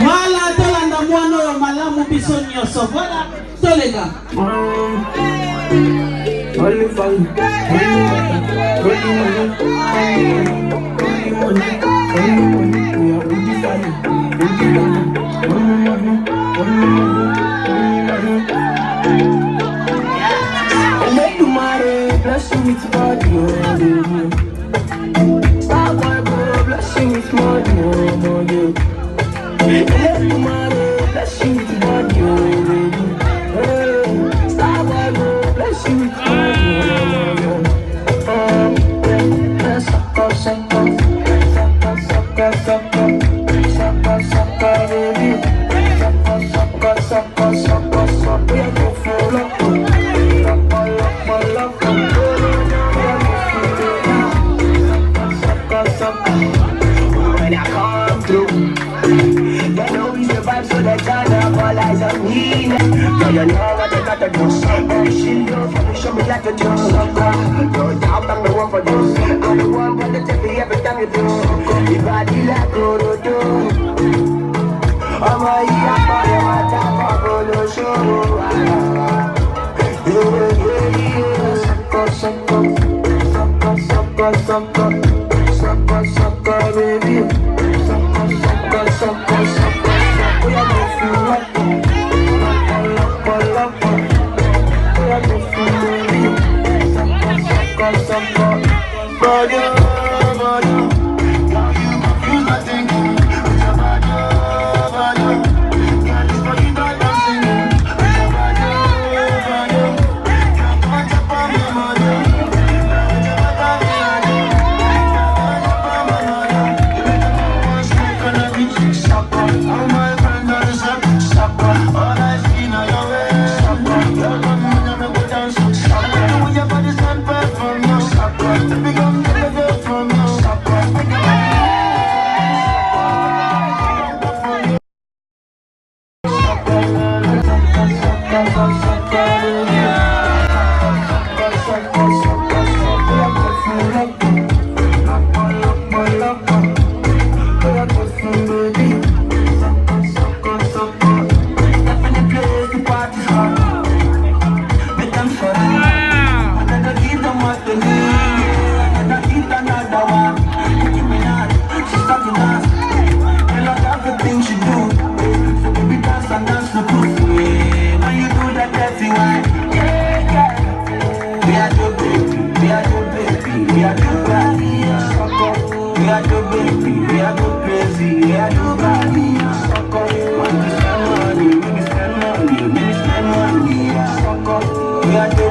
Voilà, tolanda mwana malamu biso nyonso. Voilà, tolega. Bless you with body, star boy, bro, bless you with money, bless you with body, star boy, bro, bless you with when I come through, they know we survive, so they turn up all eyes on me. Now you know what they gotta do. Shit, yo, for me, show me like to do. No doubt I'm the one for this. I'm the one for the TV every time you do. Your body like Orodo. I'm a year for you, my top of the show. Sucker, baby. Sucker, we are no fool. We are no fool, baby. Sucker, body. Use my thinking. With your body. Girl, it's for you that I'm singing. With your body. Can't touch up on me, money. All my friends are the same. Sucker, all I see now your way. You're gonna go down. Sucker, with your body stand back from you. Sucker, to become the girl from you. Sucker, we are go crazy, we are do body. Sucker, want to spend money, we spend money, we spend money. Sucker, we are do